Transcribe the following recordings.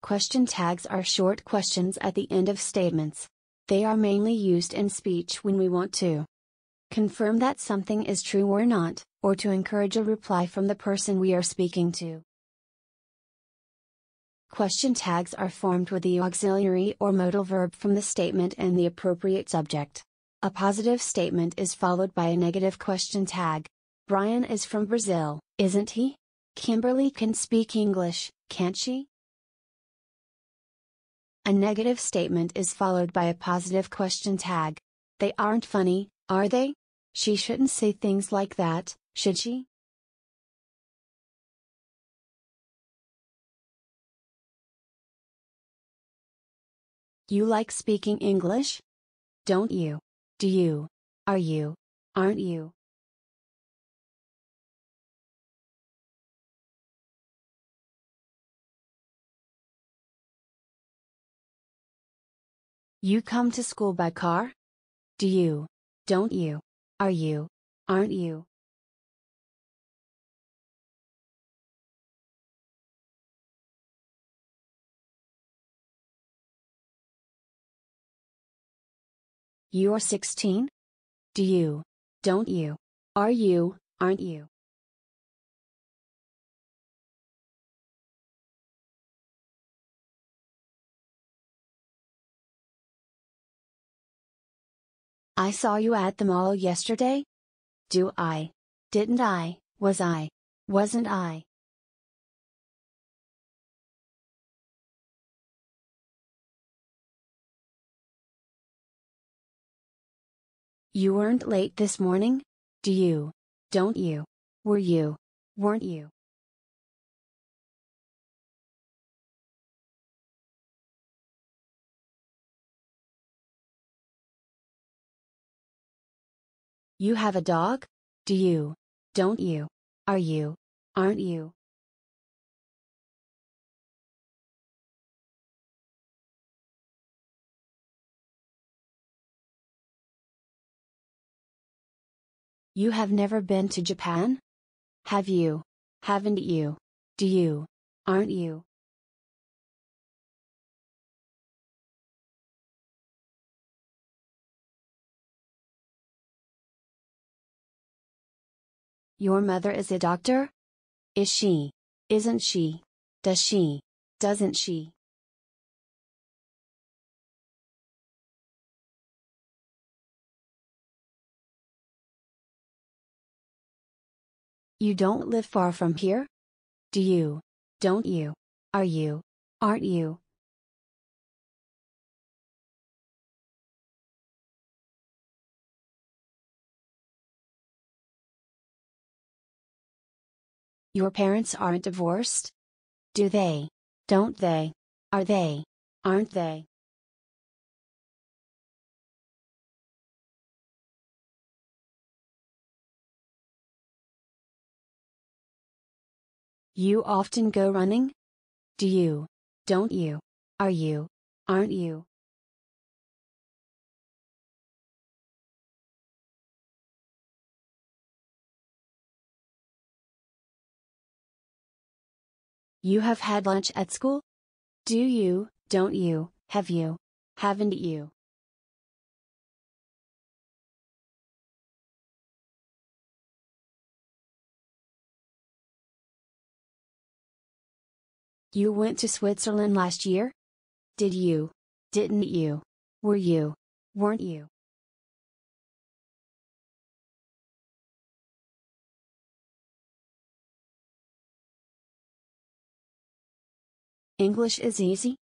Question tags are short questions at the end of statements. They are mainly used in speech when we want to confirm that something is true or not, or to encourage a reply from the person we are speaking to. Question tags are formed with the auxiliary or modal verb from the statement and the appropriate subject. A positive statement is followed by a negative question tag. Brian is from Brazil, isn't he? Kimberly can speak English, can't she? A negative statement is followed by a positive question tag. They aren't funny, are they? She shouldn't say things like that, should she? You like speaking English? Don't you? Do you? Are you? Aren't you? You come to school by car? Do you? Don't you? Are you? Aren't you? You're 16? Do you? Don't you? Are you? Aren't you? I saw you at the mall yesterday? Do I? Didn't I? Was I? Wasn't I? You weren't late this morning? Do you? Don't you? Were you? Weren't you? You have a dog? Do you? Don't you? Are you? Aren't you? You have never been to Japan? Have you? Haven't you? Do you? Aren't you? Your mother is a doctor? Is she? Isn't she? Does she? Doesn't she? You don't live far from here? Do you? Don't you? Are you? Aren't you? Your parents aren't divorced? Do they? Don't they? Are they? Aren't they? You often go running? Do you? Don't you? Are you? Aren't you? You have had lunch at school? Do you? Don't you? Have you? Haven't you? You went to Switzerland last year? Did you? Didn't you? Were you? Weren't you? English is easy?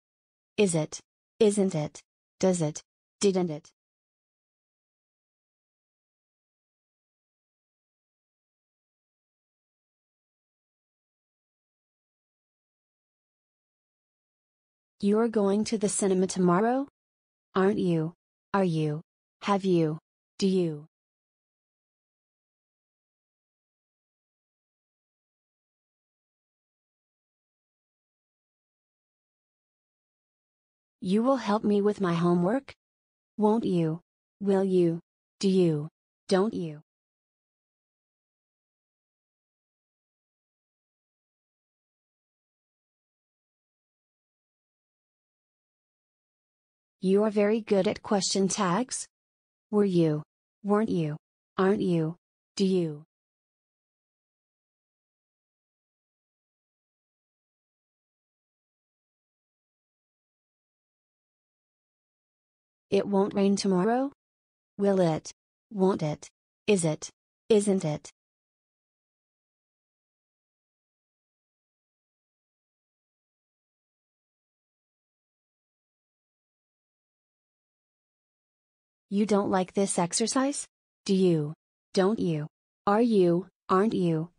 Is it? Isn't it? Does it? Didn't it? You're going to the cinema tomorrow? Aren't you? Are you? Have you? Do you? You will help me with my homework? Won't you? Will you? Do you? Don't you? You are very good at question tags. Were you? Weren't you? Aren't you? Do you? It won't rain tomorrow? Will it? Won't it? Is it? Isn't it? You don't like this exercise? Do you? Don't you? Are you? Aren't you?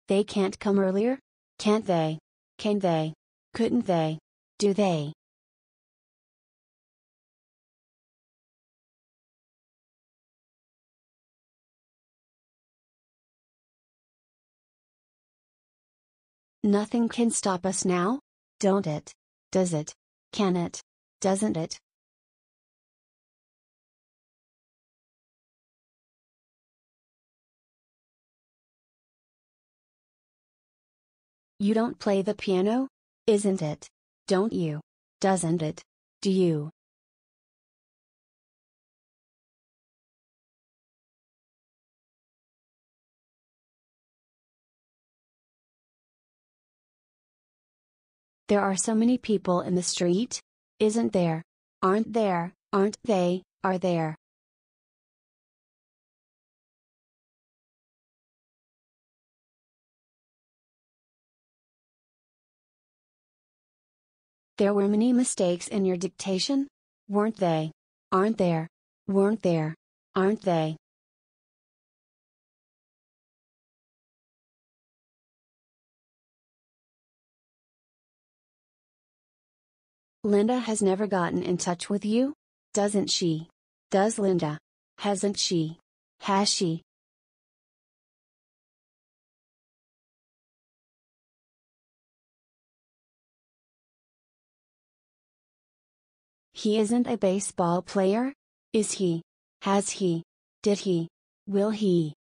They can't come earlier? Can't they? Can they? Couldn't they? Do they? Nothing can stop us now? Don't it? Does it? Can it? Doesn't it? You don't play the piano? Isn't it? Don't you? Doesn't it? Do you? There are so many people in the street? Isn't there? Aren't there? Aren't they? Are there? There were many mistakes in your dictation? Weren't they? Aren't there? Weren't there? Aren't they? Linda has never gotten in touch with you? Doesn't she? Does Linda? Hasn't she? Has she? He isn't a baseball player? Is he? Has he? Did he? Will he?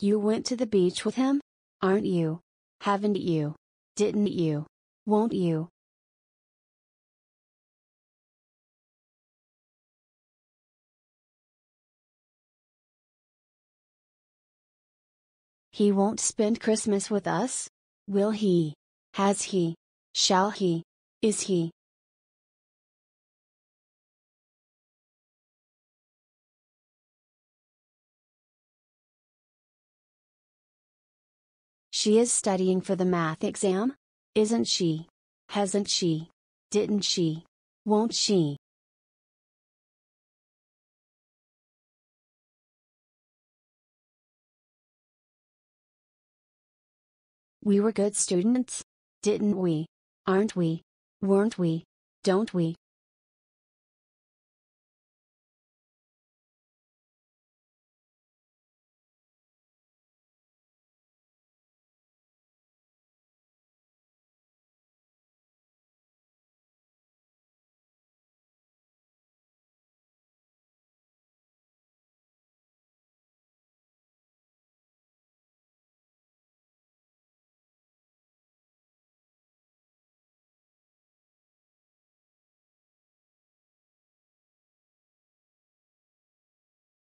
You went to the beach with him? Aren't you? Haven't you? Didn't you? Won't you? He won't spend Christmas with us? Will he? Has he? Shall he? Is he? She is studying for the math exam? Isn't she? Hasn't she? Didn't she? Won't she? We were good students? Didn't we? Aren't we? Weren't we? Don't we?